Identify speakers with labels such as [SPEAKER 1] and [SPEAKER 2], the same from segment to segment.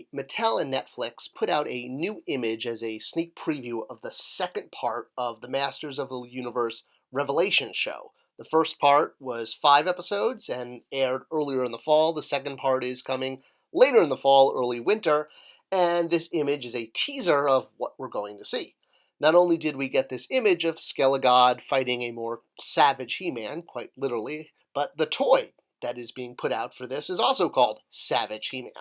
[SPEAKER 1] recently, Mattel and Netflix put out a new image as a sneak preview of the second part of the Masters of the Universe Revelations show. The first part was 5 episodes and aired earlier in the fall. The second part is coming later in the fall, early winter, and this image is a teaser of what we're going to see. Not only did we get this image of Skelegod fighting a more savage He-Man, quite literally, but the toy that is being put out for this is also called Savage He-Man.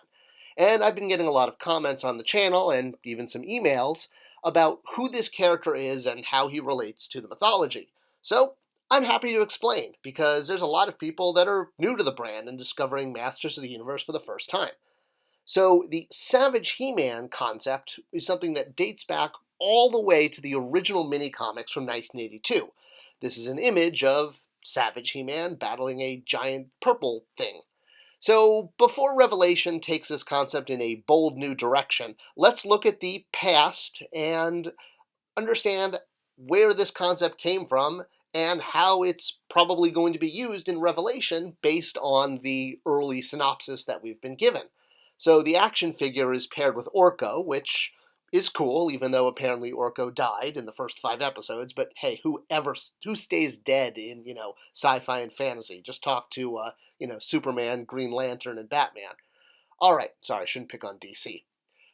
[SPEAKER 1] And I've been getting a lot of comments on the channel and even some emails about who this character is and how he relates to the mythology. So I'm happy to explain, because there's a lot of people that are new to the brand and discovering Masters of the Universe for the first time. So the Savage He-Man concept is something that dates back all the way to the original mini-comics from 1982. This is an image of Savage He-Man battling a giant purple thing. So before Revelation takes this concept in a bold new direction, let's look at the past and understand where this concept came from and how it's probably going to be used in Revelation based on the early synopsis that we've been given. So the action figure is paired with Orko, which is cool, even though apparently Orko died in the first 5 episodes. But hey, who stays dead in, sci-fi and fantasy? Just talk to, Superman, Green Lantern, and Batman. All right, sorry, I shouldn't pick on DC.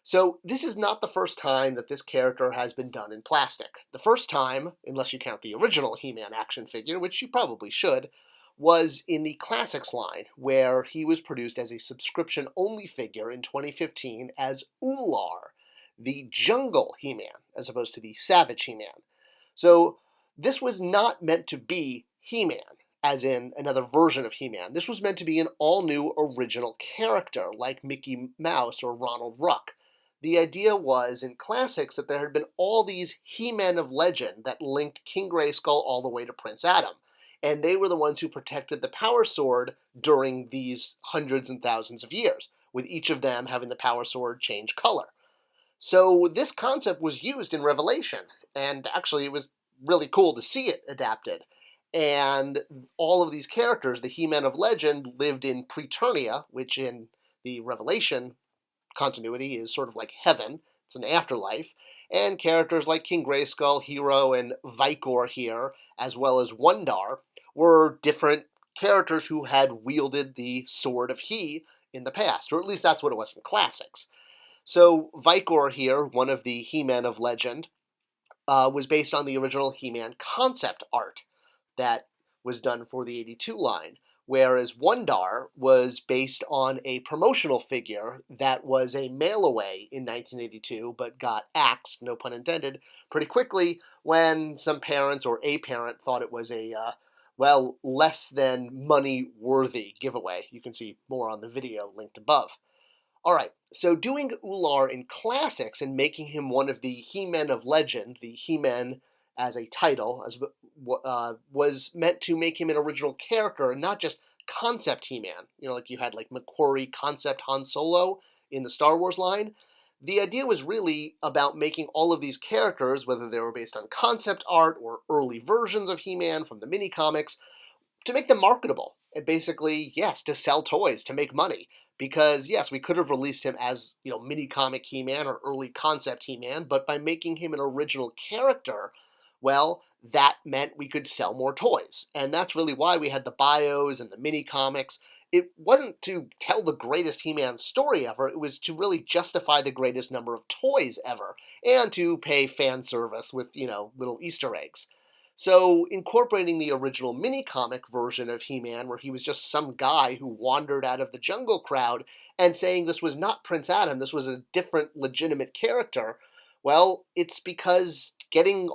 [SPEAKER 1] So this is not the first time that this character has been done in plastic. The first time, unless you count the original He-Man action figure, which you probably should, was in the Classics line, where he was produced as a subscription-only figure in 2015 as Oolarr, the Jungle He-Man, as opposed to the Savage He-Man. So this was not meant to be He-Man, as in another version of He-Man. This was meant to be an all-new original character, like Mickey Mouse or Ronald Ruck. The idea was, in Classics, that there had been all these He-Men of legend that linked King Grayskull all the way to Prince Adam, and they were the ones who protected the Power Sword during these hundreds and thousands of years, with each of them having the Power Sword change color. So this concept was used in Revelation, and actually it was really cool to see it adapted. And all of these characters, the He-Men of legend, lived in Preternia, which in the Revelation continuity is sort of like heaven. It's an afterlife. And characters like King Grayskull, Hero, and Vicor here, as well as Wundar, were different characters who had wielded the Sword of He in the past, or at least that's what it was in Classics. So Vicor here, one of the He-Men of legend, was based on the original He-Man concept art that was done for the 82 line, whereas Wundar was based on a promotional figure that was a mail-away in 1982, but got axed, no pun intended, pretty quickly when some parents or a parent thought it was a, less than money-worthy giveaway. You can see more on the video linked above. All right, so doing Oolarr in Classics and making him one of the He-Men of legend, the He-Men as a title, was meant to make him an original character and not just concept He-Man. Like you had like McQuarrie concept Han Solo in the Star Wars line. The idea was really about making all of these characters, whether they were based on concept art or early versions of He-Man from the mini-comics, to make them marketable. And basically, yes, to sell toys, to make money. Because, yes, we could have released him as, mini-comic He-Man or early concept He-Man, but by making him an original character, well, that meant we could sell more toys. And that's really why we had the bios and the mini-comics. It wasn't to tell the greatest He-Man story ever, it was to really justify the greatest number of toys ever, and to pay fan service with, little Easter eggs. So incorporating the original mini-comic version of He-Man, where he was just some guy who wandered out of the jungle crowd, and saying this was not Prince Adam, this was a different legitimate character, well, it's because getting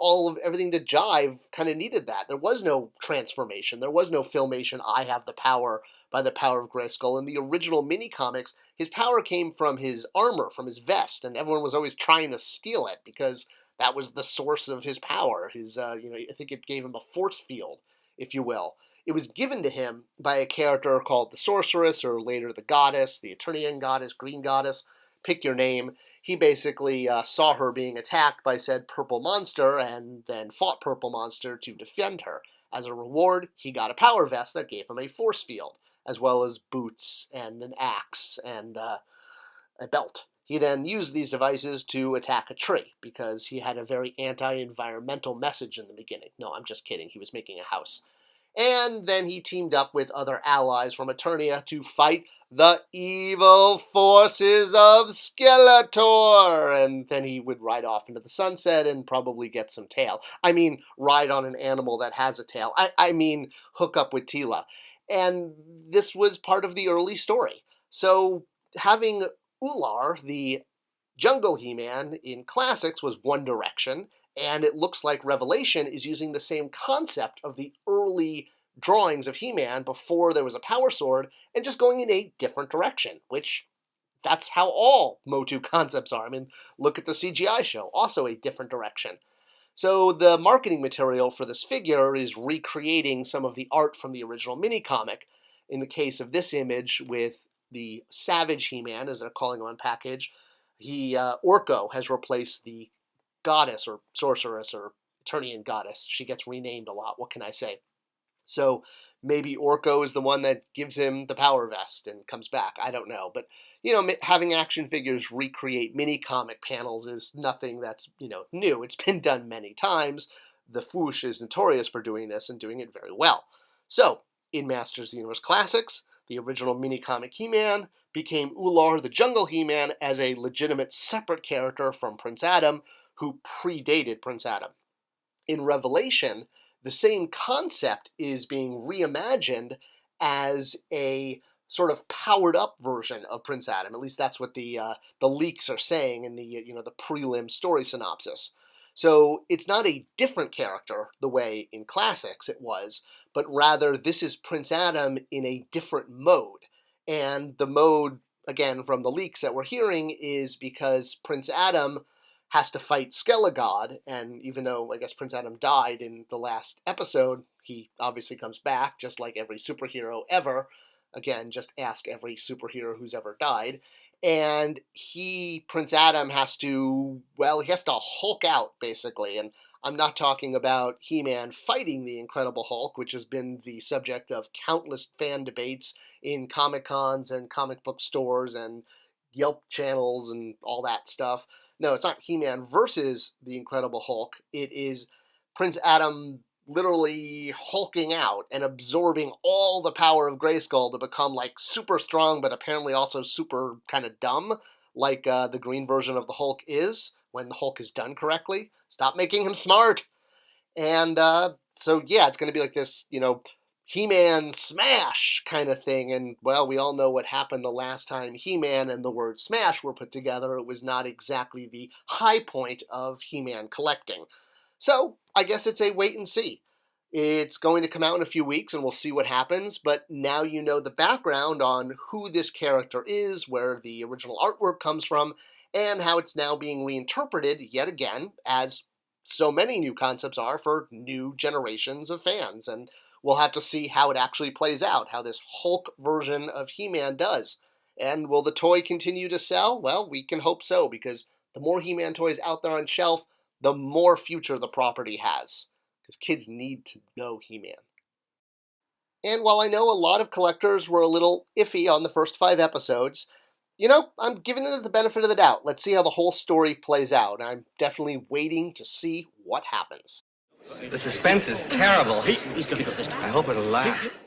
[SPEAKER 1] everything to jive kind of needed that. There was no transformation. There was no Filmation, I have the power by the power of Grayskull. In the original mini-comics, his power came from his armor, from his vest, and everyone was always trying to steal it because that was the source of his power. I think it gave him a force field, if you will. It was given to him by a character called the Sorceress, or later the Goddess, the Eternian Goddess, Green Goddess, pick your name. He basically saw her being attacked by said purple monster and then fought purple monster to defend her. As a reward, he got a power vest that gave him a force field, as well as boots and an axe and a belt. He then used these devices to attack a tree because he had a very anti-environmental message in the beginning. No, I'm just kidding. He was making a house. And then he teamed up with other allies from Eternia to fight the evil forces of Skeletor. And then he would ride off into the sunset and probably get some tail. I mean, ride on an animal that has a tail. I mean, hook up with Teela. And this was part of the early story. So having Oolarr, the Jungle He-Man in Classics, was one direction, and it looks like Revelation is using the same concept of the early drawings of He-Man before there was a power sword and just going in a different direction, which that's how all MOTU concepts are. I mean, look at the CGI show, also a different direction. So the marketing material for this figure is recreating some of the art from the original mini-comic. In the case of this image with the Savage He-Man, as they're calling him on package, Orko has replaced the goddess or sorceress or Eternian goddess. She gets renamed a lot. What can I say? So maybe Orko is the one that gives him the power vest and comes back. I don't know. But, having action figures recreate mini-comic panels is nothing that's, new. It's been done many times. The Foosh is notorious for doing this and doing it very well. So, in Masters of the Universe Classics, the original mini-comic He-Man became Oolarr the Jungle He-Man as a legitimate separate character from Prince Adam, who predated Prince Adam. In Revelation, the same concept is being reimagined as a sort of powered-up version of Prince Adam. At least that's what the leaks are saying in the prelim story synopsis. So it's not a different character the way in Classics it was, but rather this is Prince Adam in a different mode. And the mode, again, from the leaks that we're hearing, is because Prince Adam has to fight Skelegod, and even though I guess Prince Adam died in the last episode, he obviously comes back, just like every superhero ever. Again, just ask every superhero who's ever died. And Prince Adam, has to Hulk out, basically. And I'm not talking about He-Man fighting the Incredible Hulk, which has been the subject of countless fan debates in Comic-Cons and comic book stores and Yelp channels and all that stuff. No, it's not He-Man versus the Incredible Hulk. It is Prince Adam literally hulking out and absorbing all the power of Grayskull to become like super strong, but apparently also super kind of dumb, like the green version of the Hulk is when the Hulk is done correctly. Stop making him smart. And so yeah, it's going to be like this, He-Man smash kind of thing. And well, we all know what happened the last time He-Man and the word smash were put together. It was not exactly the high point of He-Man collecting. So I guess it's a wait and see. It's going to come out in a few weeks and we'll see what happens, but now you know the background on who this character is, where the original artwork comes from, and how it's now being reinterpreted yet again, as so many new concepts are for new generations of fans. And we'll have to see how it actually plays out, how this Hulk version of He-Man does. And will the toy continue to sell? Well, we can hope so, because the more He-Man toys out there on shelf, the more future the property has, because kids need to know He-Man. And while I know a lot of collectors were a little iffy on the first 5 episodes, I'm giving it the benefit of the doubt. Let's see how the whole story plays out. I'm definitely waiting to see what happens.
[SPEAKER 2] The suspense is terrible. I hope it'll last.